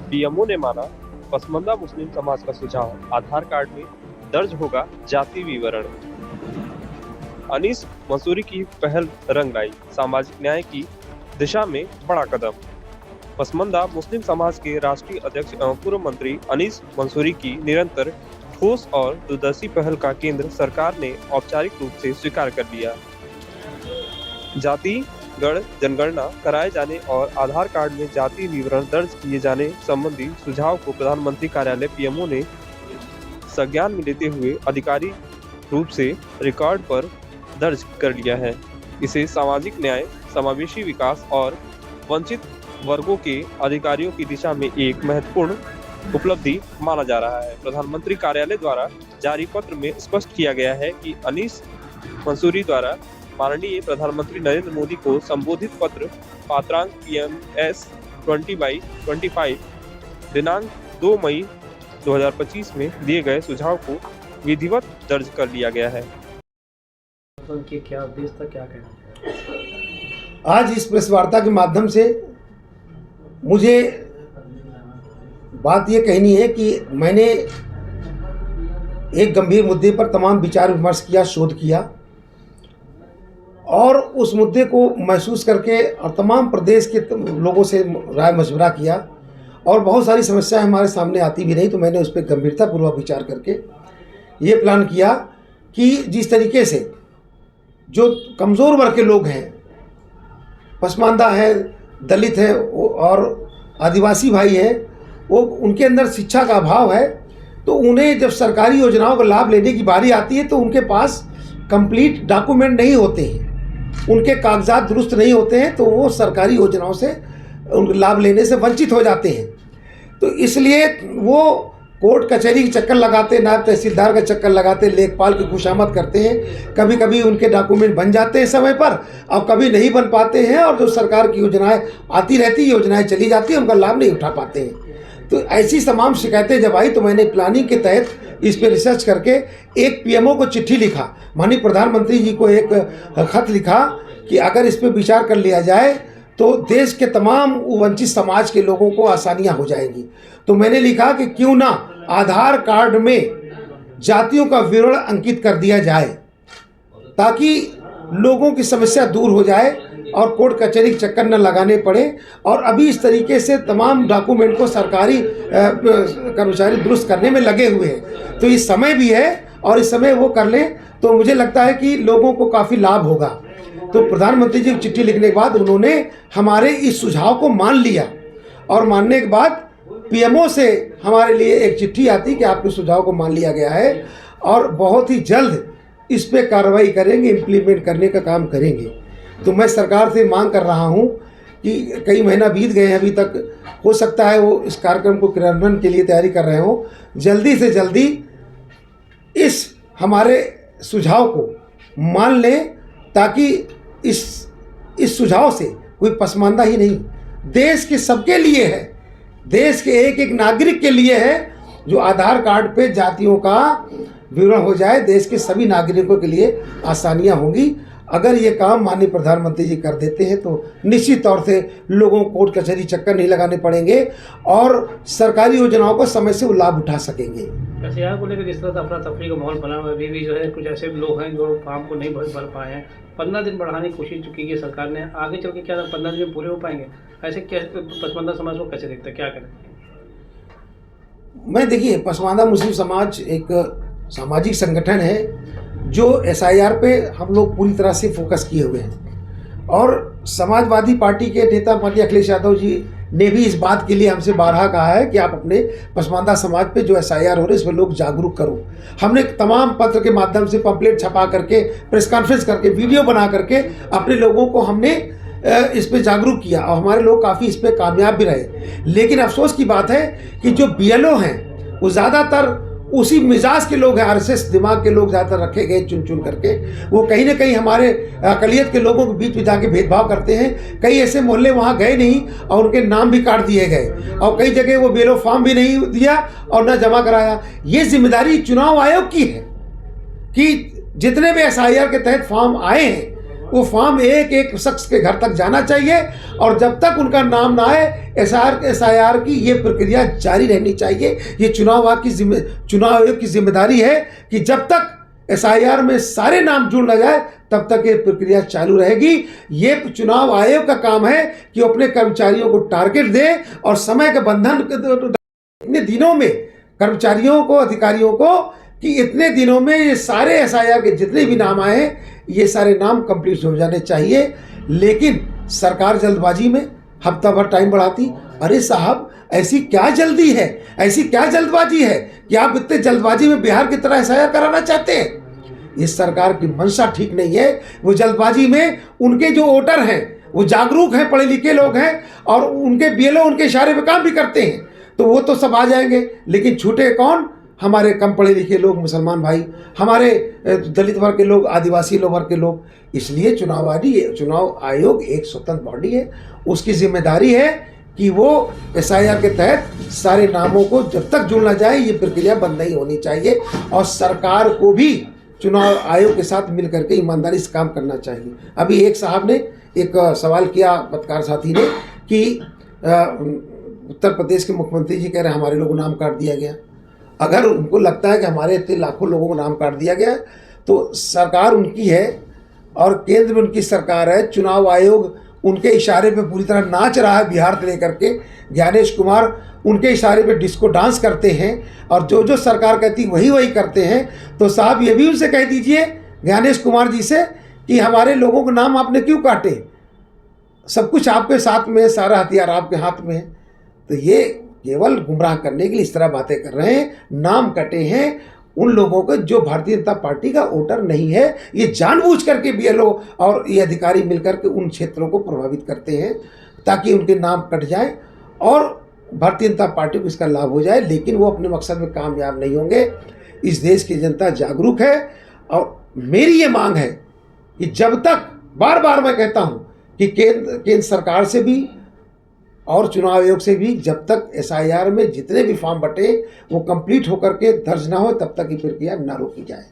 PMO ने माना पसमानदा मुस्लिम समाज का सुझाव, आधार कार्ड में दर्ज होगा जाति विवरण। अनीस मंसूरी की पहल रंग लाई, सामाजिक न्याय की दिशा में बड़ा कदम। पसमानदा मुस्लिम समाज के राष्ट्रीय अध्यक्ष एवं पूर्व मंत्री अनीस मंसूरी की निरंतर ठोस और दूरदर्शी पहल का केंद्र सरकार ने औपचारिक रूप से स्वीकार कर लिया। जाति गण जनगणना कराए जाने और आधार कार्ड में जाति विवरण दर्ज किए जाने संबंधी सुझाव को प्रधानमंत्री कार्यालय पीएमओ ने संज्ञान में लेते हुए आधिकारिक रूप से रिकॉर्ड पर दर्ज कर लिया है। इसे सामाजिक न्याय, समावेशी विकास और वंचित वर्गों के अधिकारियों की दिशा में एक महत्वपूर्ण उपलब्धि माना जा रहा है। प्रधानमंत्री कार्यालय द्वारा जारी पत्र में स्पष्ट किया गया है कि अनीस मंसूरी द्वारा माननीय प्रधानमंत्री नरेंद्र मोदी को संबोधित पत्र पात्रांक PMS 20/25 दिनांक 2 मई 2025 में दिए गए सुझाव को विधिवत दर्ज कर लिया गया है। के क्या उद्देश्य था, क्या कहना? आज इस प्रेस वार्ता के माध्यम से मुझे बात ये कहनी है कि मैंने एक गंभीर मुद्दे पर तमाम विचार विमर्श किया, शोध किया और उस मुद्दे को महसूस करके और तमाम प्रदेश के लोगों से राय मशवरा किया और बहुत सारी समस्याएं हमारे सामने आती भी रही, तो मैंने उस पर गंभीरतापूर्वक विचार करके ये प्लान किया कि जिस तरीके से जो कमज़ोर वर्ग के लोग हैं, पसमानदा है, दलित है और आदिवासी भाई हैं, वो उनके अंदर शिक्षा का अभाव है, तो उन्हें जब सरकारी योजनाओं का लाभ लेने की बारी आती है तो उनके पास कंप्लीट डॉक्यूमेंट नहीं होते हैं, उनके कागजात दुरुस्त नहीं होते हैं, तो वो सरकारी योजनाओं से उनके लाभ लेने से वंचित हो जाते हैं। तो इसलिए वो कोर्ट कचहरी के चक्कर लगाते, नायब तहसीलदार का चक्कर लगाते, लेखपाल की खुशामद करते हैं। कभी कभी उनके डॉक्यूमेंट बन जाते हैं समय पर और कभी नहीं बन पाते हैं, और जो सरकार की योजनाएं आती रहती, योजनाएं चली जाती हैं, उनका लाभ नहीं उठा पाते हैं। तो ऐसी तमाम शिकायतें जब आई तो मैंने प्लानिंग के तहत इस पर रिसर्च करके एक पीएमओ को चिट्ठी लिखा, माननीय प्रधानमंत्री जी को एक खत लिखा कि अगर इस पर विचार कर लिया जाए तो देश के तमाम वंचित समाज के लोगों को आसानियां हो जाएंगी। तो मैंने लिखा कि क्यों ना आधार कार्ड में जातियों का विवरण अंकित कर दिया जाए ताकि लोगों की समस्या दूर हो जाए और कोर्ट कचहरी के चक्कर न लगाने पड़े। और अभी इस तरीके से तमाम डॉक्यूमेंट को सरकारी कर्मचारी दुरुस्त करने में लगे हुए हैं, तो इस समय भी है और इस समय वो कर लें तो मुझे लगता है कि लोगों को काफ़ी लाभ होगा। तो प्रधानमंत्री जी की चिट्ठी लिखने के बाद उन्होंने हमारे इस सुझाव को मान लिया और मानने के बाद पीएमओ से हमारे लिए एक चिट्ठी आती कि आपके सुझाव को मान लिया गया है और बहुत ही जल्द इस पे कार्रवाई करेंगे, इम्प्लीमेंट करने का काम करेंगे। तो मैं सरकार से मांग कर रहा हूँ कि कई महीना बीत गए हैं, अभी तक हो सकता है वो इस कार्यक्रम को क्रियान्वयन के लिए तैयारी कर रहे हो, जल्दी से जल्दी इस हमारे सुझाव को मान लें ताकि इस सुझाव से कोई पसमानदा ही नहीं, देश के सबके लिए है, देश के एक एक नागरिक के लिए है। जो आधार कार्ड पे जातियों का विवरण हो जाए, देश के सभी नागरिकों के लिए आसानियां होंगी। अगर ये काम माननीय प्रधानमंत्री जी कर देते हैं तो निश्चित तौर से लोगों को कोर्ट कचहरी चक्कर नहीं लगाने पड़ेंगे और सरकारी योजनाओं का समय से वो लाभ उठा सकेंगे। वैसे यहाँ को लेकर जिस तरह अफरा तफरी का माहौल बना हुआ है, अभी भी जो है कुछ ऐसे लोग हैं जो फॉर्म को नहीं भर पाए हैं। 15 दिन बढ़ाने की कोशिश की है सरकार ने, आगे चल के क्या 15 दिन में पूरे हो पाएंगे? ऐसे कैसे पसमानदा समाज को कैसे देखते हैं, क्या करें? मैं देखिए, पसमानदा मुस्लिम समाज एक सामाजिक संगठन है जो SIR पे हम लोग पूरी तरह से फोकस किए हुए हैं और समाजवादी पार्टी के नेता माननीय अखिलेश यादव जी ने भी इस बात के लिए हमसे बारहा कहा है कि आप अपने पसमानदा समाज पे जो SIR हो रहे हैं इसमें लोग जागरूक करो। हमने तमाम पत्र के माध्यम से पंपलेट छपा करके, प्रेस कॉन्फ्रेंस करके, वीडियो बना करके अपने लोगों को हमने इस पे जागरूक किया और हमारे लोग काफ़ी इस पे कामयाब भी रहे। लेकिन अफसोस की बात है कि जो BLO हैं वो ज़्यादातर उसी मिजाज के लोग हैं, RSS दिमाग के लोग ज़्यादातर रखे गए चुन चुन करके। वो कहीं ना कहीं हमारे अकलियत के लोगों के बीच में जाके भेदभाव करते हैं। कई ऐसे मोहल्ले वहाँ गए नहीं और उनके नाम भी काट दिए गए और कई जगह वो BLO फॉर्म भी नहीं दिया और ना जमा कराया। ये जिम्मेदारी चुनाव आयोग की है कि जितने भी SIR के तहत फॉर्म आए हैं वो फॉर्म एक एक शख्स के घर तक जाना चाहिए और जब तक उनका नाम ना आए SIR की ये प्रक्रिया जारी रहनी चाहिए। ये चुनाव आयोग की जिम्मेदारी है कि जब तक SIR में सारे नाम जुड़ न जाए तब तक ये प्रक्रिया चालू रहेगी। ये चुनाव आयोग का काम है कि वो अपने कर्मचारियों को टारगेट दे और समय का बंधन इतने दिनों में कर्मचारियों को, अधिकारियों को, कि इतने दिनों में ये सारे SIR के जितने भी नाम आए ये सारे नाम कंप्लीट हो जाने चाहिए। लेकिन सरकार जल्दबाजी में हफ्ता भर टाइम बढ़ाती। अरे साहब, ऐसी क्या जल्दी है, ऐसी क्या जल्दबाजी है कि आप इतने जल्दबाजी में बिहार की तरह SIR कराना चाहते हैं? इस सरकार की मंशा ठीक नहीं है। वो जल्दबाजी में उनके जो वोटर हैं वो जागरूक हैं, पढ़े लिखे लोग हैं और उनके BLO उनके इशारे पे काम भी करते हैं, तो वो तो सब आ जाएंगे। लेकिन छूटे कौन? हमारे कम पढ़े लिखे लोग, मुसलमान भाई, हमारे दलित वर्ग के लोग, आदिवासी लोग वर्ग के लोग। इसलिए चुनाव आयोग एक स्वतंत्र बॉडी है, उसकी जिम्मेदारी है कि वो SIR के तहत सारे नामों को जब तक जुड़ ना जाए ये प्रक्रिया बंद नहीं होनी चाहिए। और सरकार को भी चुनाव आयोग के साथ मिल करके ईमानदारी से काम करना चाहिए। अभी एक साहब ने एक सवाल किया, पत्रकार साथी ने, कि उत्तर प्रदेश के मुख्यमंत्री जी कह रहे हैं हमारे लोगों को नाम काट दिया गया। अगर उनको लगता है कि हमारे इतने लाखों लोगों को नाम काट दिया गया तो सरकार उनकी है और केंद्र में उनकी सरकार है। चुनाव आयोग उनके इशारे पे पूरी तरह नाच रहा है बिहार से लेकर के। ज्ञानेश कुमार उनके इशारे पे डिस्को डांस करते हैं और जो जो सरकार कहती वही करते हैं। तो साहब ये भी उनसे कह दीजिए, ज्ञानेश कुमार जी से, कि हमारे लोगों के नाम आपने क्यों काटे? सब कुछ आपके साथ में है, सारा हथियार आपके हाथ में है। तो ये केवल गुमराह करने के लिए इस तरह बातें कर रहे हैं। नाम कटे हैं उन लोगों को जो भारतीय जनता पार्टी का वोटर नहीं है। ये जानबूझ करके BLO और ये अधिकारी मिलकर के उन क्षेत्रों को प्रभावित करते हैं ताकि उनके नाम कट जाए और भारतीय जनता पार्टी को इसका लाभ हो जाए। लेकिन वो अपने मकसद में कामयाब नहीं होंगे। इस देश की जनता जागरूक है और मेरी ये मांग है कि जब तक, बार बार मैं कहता हूँ कि केंद्र सरकार से भी और चुनाव आयोग से भी, जब तक SIR में जितने भी फॉर्म बटे वो कंप्लीट होकर के दर्ज ना हो तब तक ये प्रक्रिया ना रोकी जाए।